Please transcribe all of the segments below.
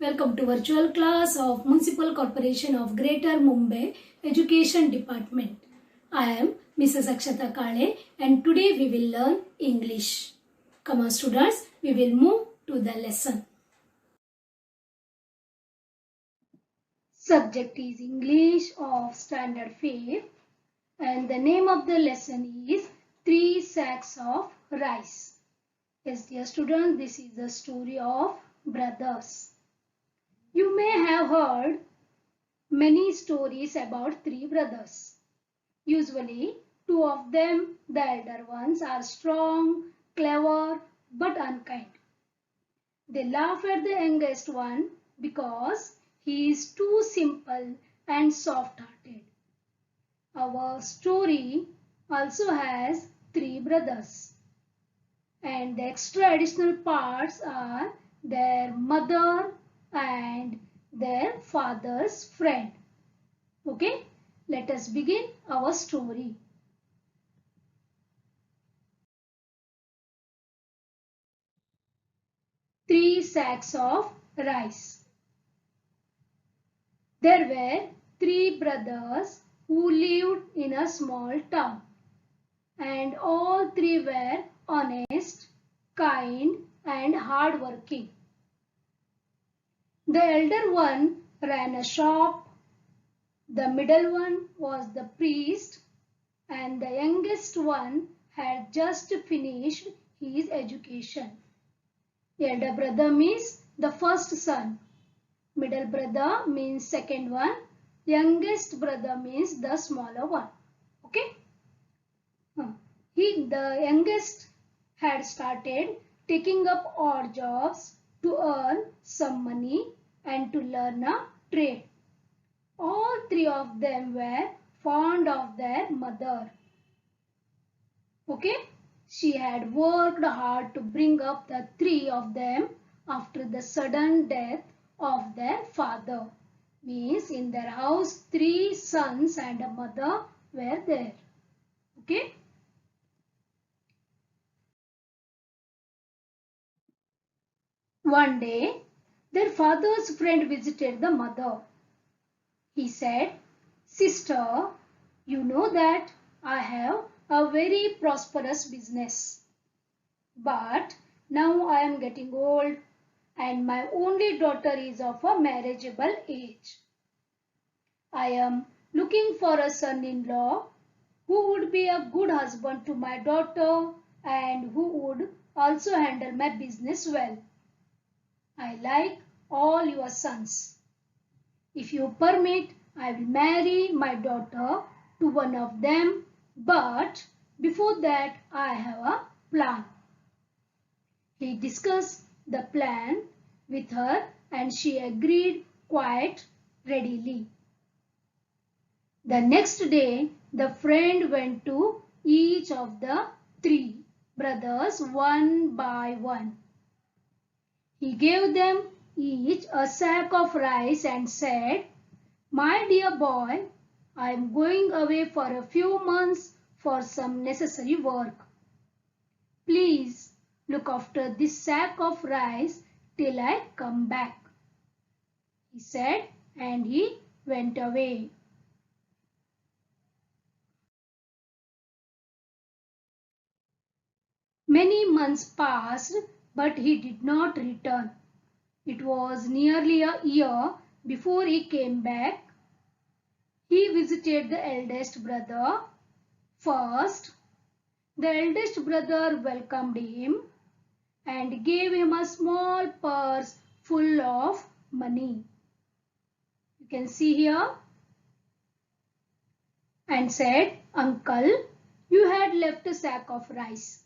Welcome to virtual class of Municipal Corporation of Greater Mumbai Education Department. I am Mrs. Akshata Kale and today we will learn English. Come on students, we will move to the lesson. Subject is English of Standard 5 and the name of the lesson is 3 sacks of rice. Yes dear students, this is the story of brothers. You may have heard many stories about three brothers. Usually, two of them, the elder ones, are strong, clever, but unkind. They laugh at the youngest one because he is too simple and soft-hearted. Our story also has three brothers. And the extra additional parts are their mother and their father's friend. Okay, let us begin our story. Three sacks of rice. There were three brothers who lived in a small town, and all three were honest, kind, and hardworking. The elder one ran a shop, the middle one was the priest, and the youngest one had just finished his education. Elder brother means the first son, middle brother means second one, youngest brother means the smaller one. Okay? The youngest had started taking up odd jobs to earn some money and to learn a trade. All three of them were fond of their mother. Okay? She had worked hard to bring up the three of them after the sudden death of their father. Means in their house, three sons and a mother were there. Okay? One day, their father's friend visited the mother. He said, "Sister, you know that I have a very prosperous business. But now I am getting old and my only daughter is of a marriageable age. I am looking for a son-in-law who would be a good husband to my daughter and who would also handle my business well. I like all your sons. If you permit, I will marry my daughter to one of them, but before that I have a plan." He discussed the plan with her and she agreed quite readily. The next day, the friend went to each of the three brothers one by one. He gave them each a sack of rice and said, "My dear boy, I am going away for a few months for some necessary work. Please look after this sack of rice till I come back," he said, and he went away. Many months passed, but he did not return. It was nearly a year before he came back. He visited the eldest brother first. The eldest brother welcomed him and gave him a small purse full of money. You can see here. And said, "Uncle, you had left a sack of rice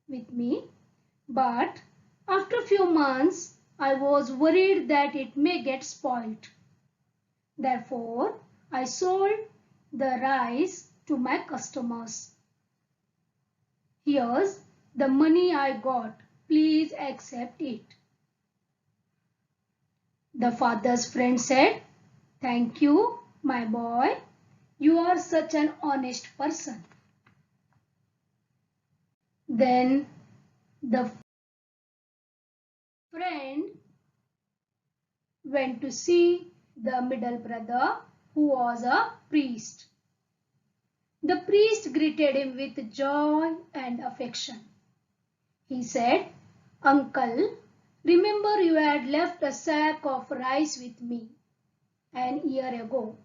with me, but after a few months I was worried that it may get spoiled. Therefore, I sold the rice to my customers. Here's the money I got. Please accept it." The father's friend said, "Thank you, my boy. You are such an honest person." Then the friend went to see the middle brother, who was a priest. The priest greeted him with joy and affection. He said, "Uncle, remember you had left a sack of rice with me an year ago.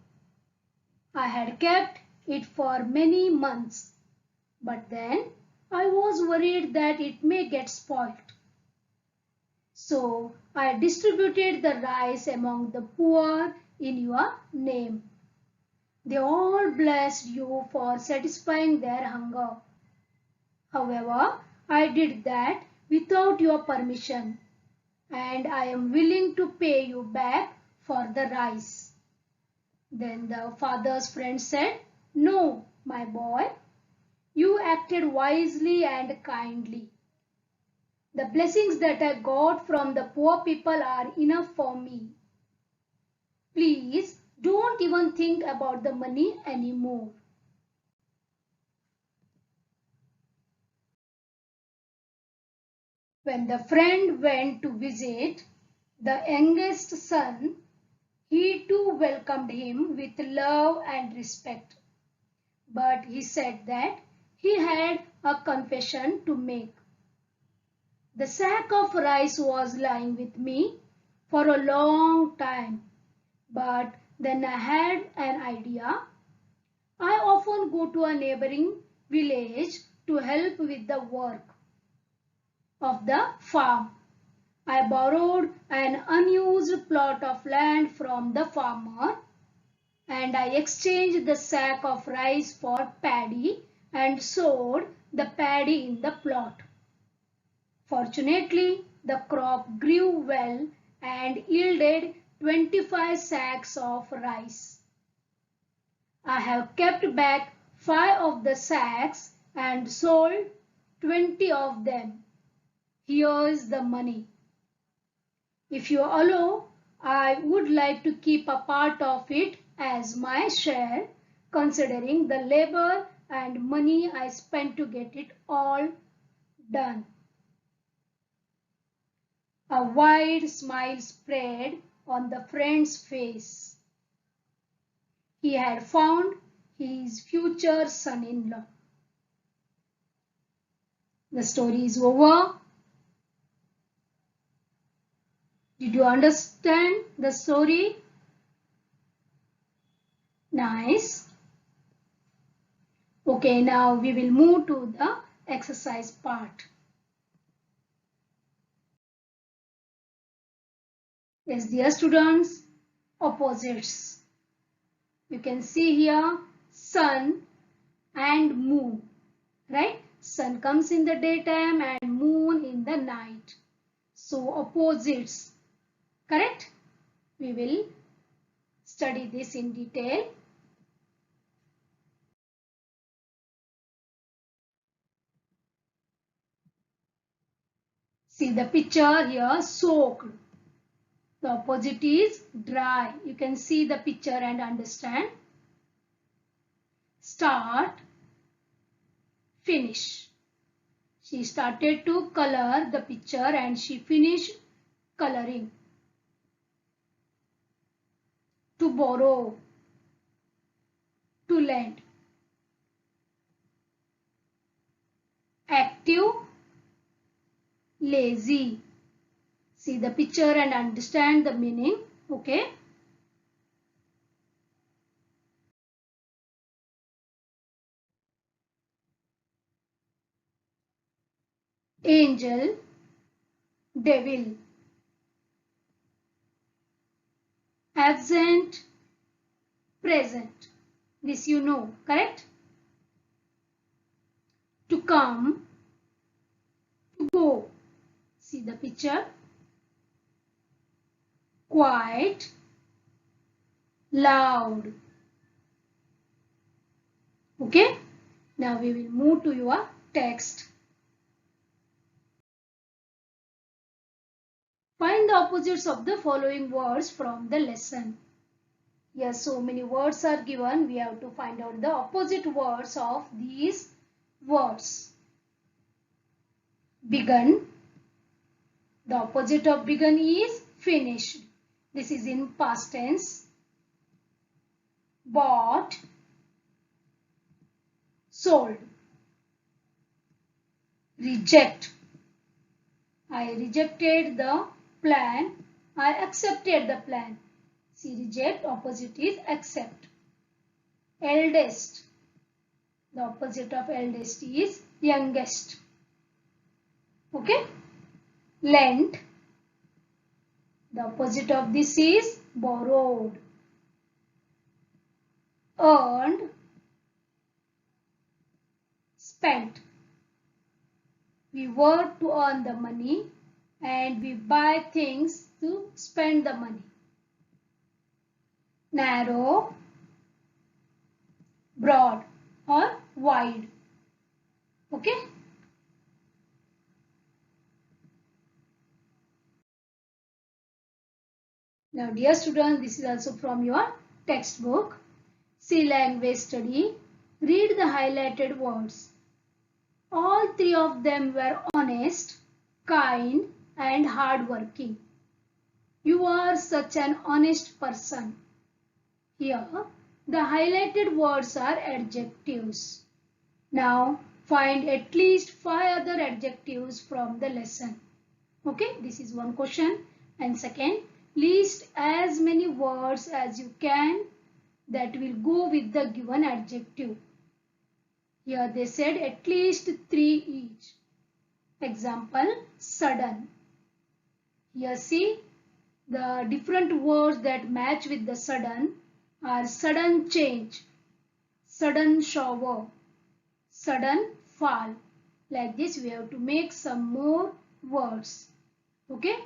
I had kept it for many months, but then I was worried that it may get spoilt. So I distributed the rice among the poor in your name. They all blessed you for satisfying their hunger. However, I did that without your permission, and I am willing to pay you back for the rice." Then the father's friend said, "No, my boy, you acted wisely and kindly. The blessings that I got from the poor people are enough for me. Please don't even think about the money anymore." When the friend went to visit the youngest son, he too welcomed him with love and respect. But he said that he had a confession to make. "The sack of rice was lying with me for a long time, but then I had an idea. I often go to a neighboring village to help with the work of the farm. I borrowed an unused plot of land from the farmer, and I exchanged the sack of rice for paddy and sowed the paddy in the plot. Fortunately, the crop grew well and yielded 25 sacks of rice. I have kept back 5 of the sacks and sold 20 of them. Here is the money. If you allow, I would like to keep a part of it as my share, considering the labor and money I spent to get it all done." A wide smile spread on the friend's face. He had found his future son-in-law. The story is over. Did you understand the story? Nice. Okay, now we will move to the exercise part. Yes, dear students, opposites. You can see here sun and moon, right? Sun comes in the daytime and moon in the night. So opposites, correct? We will study this in detail. See the picture here, soaked. The opposite is dry. You can see the picture and understand. Start, finish. She started to color the picture and she finished coloring. To borrow, to lend. Active, lazy. See the picture and understand the meaning. Okay. Angel, devil. Absent, present. This you know, correct? To come, to go. See the picture. Quiet, loud. Okay. Now we will move to your text. Find the opposites of the following words from the lesson. Here so many words are given. We have to find out the opposite words of these words. Begun. The opposite of begun is finished. This is in past tense. Bought, sold. Reject. I rejected the plan. I accepted the plan. See, reject, opposite is accept. Eldest. The opposite of eldest is youngest. Okay. Lent. The opposite of this is borrowed. Earned. Spent. We work to earn the money and we buy things to spend the money. Narrow, broad or wide. Okay. Now dear students, this is also from your textbook. See language study. Read the highlighted words. All three of them were honest, kind and hardworking. You are such an honest person. Here, the highlighted words are adjectives. Now, find at least 5 other adjectives from the lesson. Okay, this is one question. And second, list as many words as you can that will go with the given adjective. Here they said at least 3 each. Example, sudden. Here see, the different words that match with the sudden are sudden change, sudden shower, sudden fall. Like this we have to make some more words. Okay.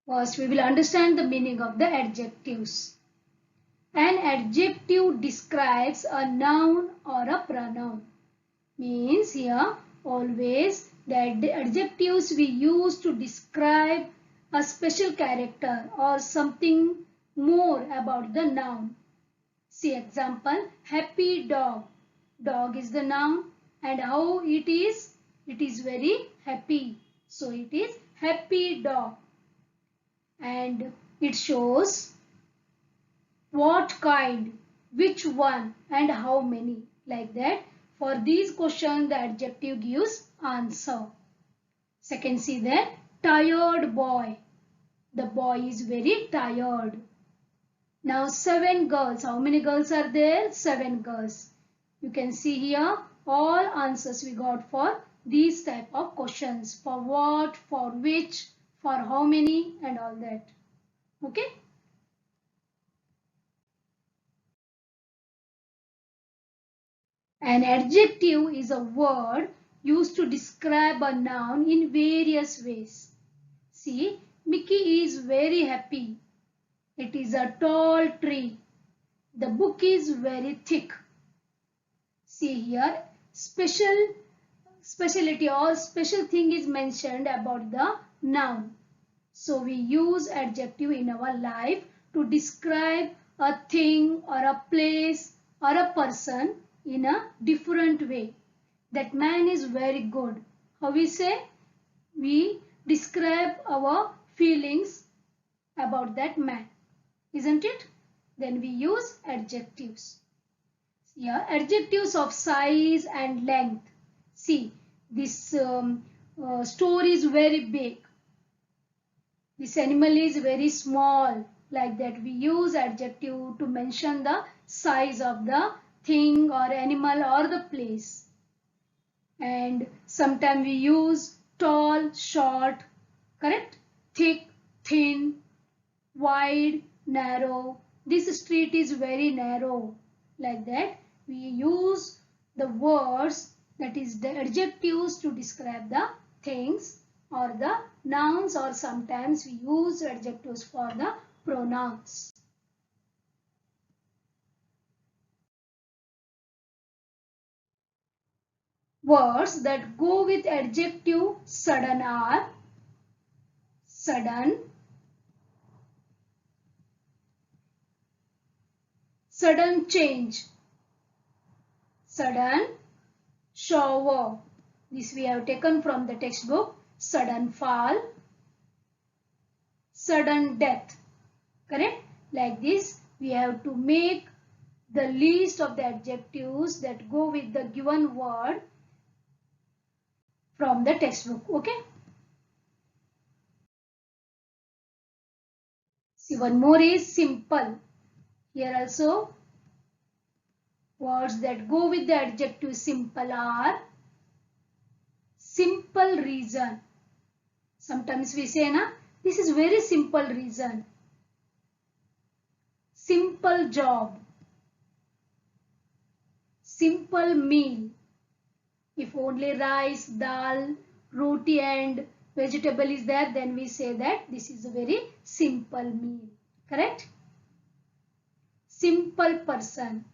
First we will understand the meaning of the adjectives. An adjective describes a noun or a pronoun. Means here always the adjectives we use to describe a special character or something more about the noun. See example, happy dog. Dog is the noun and how it is? It is very happy. So it is happy dog. And it shows what kind, which one and how many. Like that. For these questions the adjective gives answer. Second, see that tired boy. The boy is very tired. Now 7 girls. How many girls are there? 7 girls. You can see here all answers we got for these type of questions. For what, for which, for how many and all that. Okay. An adjective is a word used to describe a noun in various ways. See, Mickey is very happy. It is a tall tree. The book is very thick. See here, speciality or special thing is mentioned about the noun. So we use adjective in our life to describe a thing or a place or a person in a different way. That man is very good. How we say? We describe our feelings about that man. Isn't it? Then we use adjectives. Yeah, adjectives of size and length. See, this store is very big. This animal is very small. Like that we use adjective to mention the size of the thing or animal or the place. And sometimes we use tall, short, correct? Thick, thin, wide, narrow. This street is very narrow. Like that we use the words, that is the adjectives, to describe the things or the nouns, or sometimes we use adjectives for the pronouns. Words that go with adjective sudden are sudden, sudden change, sudden shower, This we have taken from the textbook. Sudden fall, sudden death. Correct? Like this, we have to make the list of the adjectives that go with the given word from the textbook. Okay? See, one more is simple. Here also, words that go with the adjective simple are simple reason. Sometimes we say, na, this is very simple reason. Simple job. Simple meal. If only rice, dal, roti and vegetable is there, then we say that this is a very simple meal. Correct? Simple person.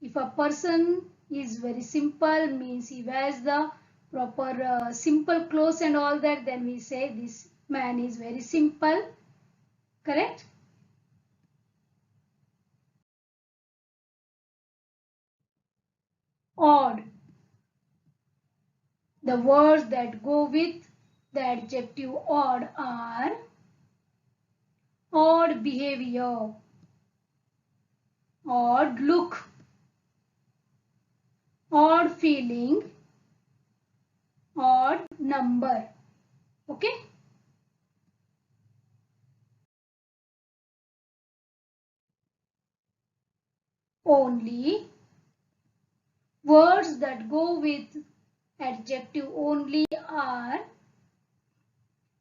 If a person is very simple, means he wears the proper simple clothes and all that, then we say this man is very simple. Correct? Odd. The words that go with the adjective odd are odd behavior, odd look, odd feeling, odd number. Okay? Only. Words that go with adjective only are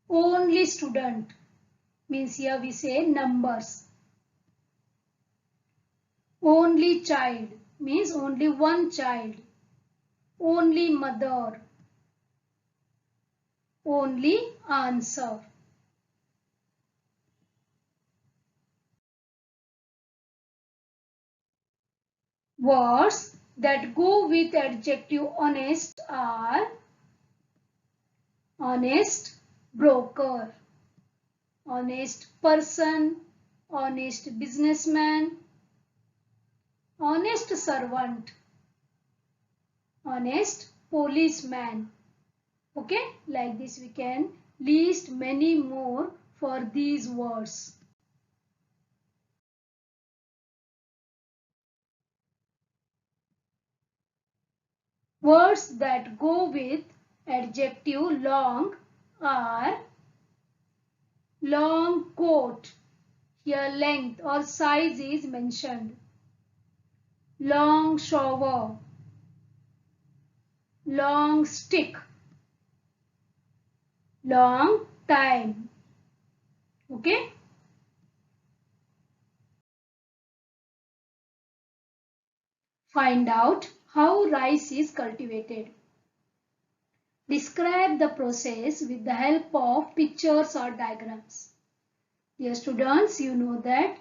only student. Means here we say numbers. Only child means only one child. Only mother. Only answer. Words that go with adjective honest are honest broker, honest person, honest businessman, honest servant, honest policeman. Okay, like this we can list many more for these words. Words that go with adjective long are long coat. Here length or size is mentioned. Long shower. Long stick. Long time. Okay. Find out how rice is cultivated. Describe the process with the help of pictures or diagrams. Dear students, you know that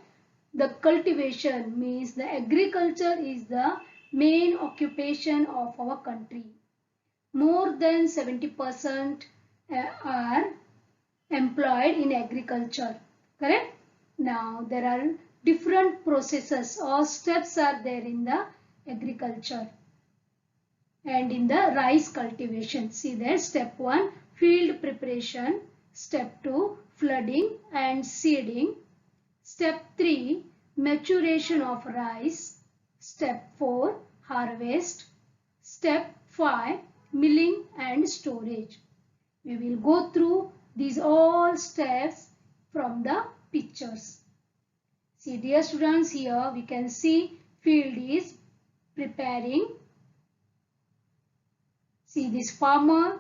the cultivation means the agriculture is the main occupation of our country. More than 70% are employed in agriculture. Correct? Now there are different processes or steps are there in the agriculture and in the rice cultivation. See there, step 1 field preparation, step 2 flooding and seeding, step 3 maturation of rice, step 4 harvest, step 5 milling and storage. We will go through these all steps from the pictures. See dear students, here we can see field is preparing. See this farmer,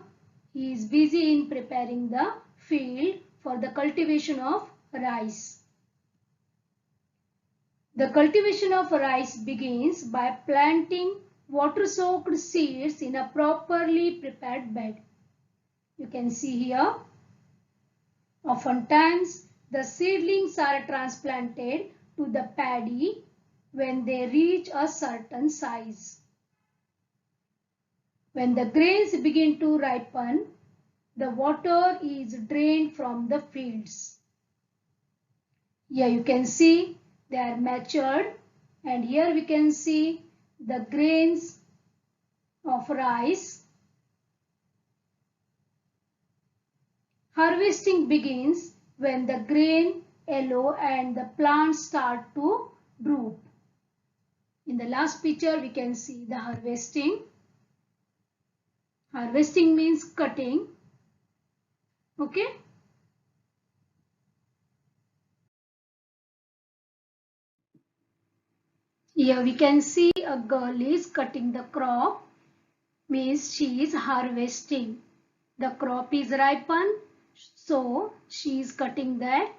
he is busy in preparing the field for the cultivation of rice. The cultivation of rice begins by planting water-soaked seeds in a properly prepared bed. You can see here, oftentimes the seedlings are transplanted to the paddy when they reach a certain size. When the grains begin to ripen, the water is drained from the fields. Here you can see they are matured, and here we can see the grains of rice Harvesting begins when the grain yellow and the plants start to droop. In the last picture we can see the harvesting. Harvesting means cutting. Okay. Here we can see a girl is cutting the crop, means she is harvesting. The crop is ripened, so she is cutting that.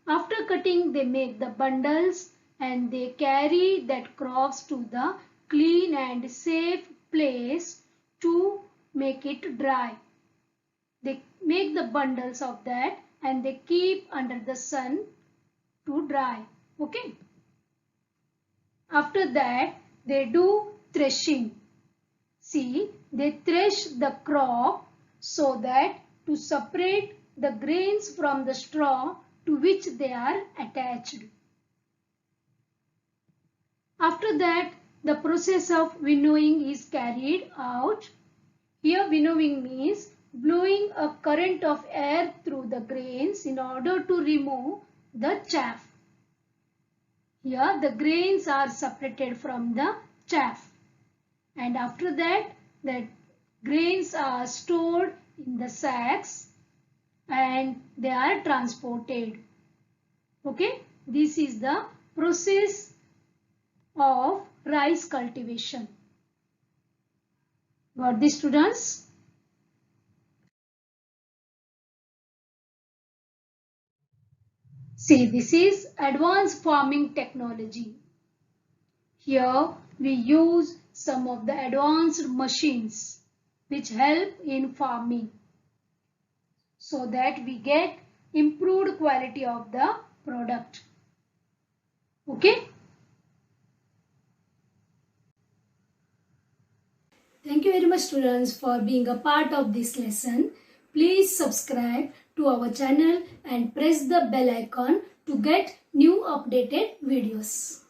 After cutting, they make the bundles and they carry that crops to the clean and safe place to make it dry. They make the bundles of that and they keep under the sun to dry. Okay. After that, they do threshing. See, they thresh the crop so that to separate the grains from the straw to which they are attached. After that, the process of winnowing is carried out. Here, winnowing means blowing a current of air through the grains in order to remove the chaff. Here, the grains are separated from the chaff. And after that, the grains are stored in the sacks and they are transported. Okay, this is the process of rice cultivation. Got this, students? See, this is advanced farming technology. Here we use some of the advanced machines which help in farming so that we get improved quality of the product. Okay. Thank you very much, students, for being a part of this lesson. Please subscribe to our channel and press the bell icon to get new updated videos.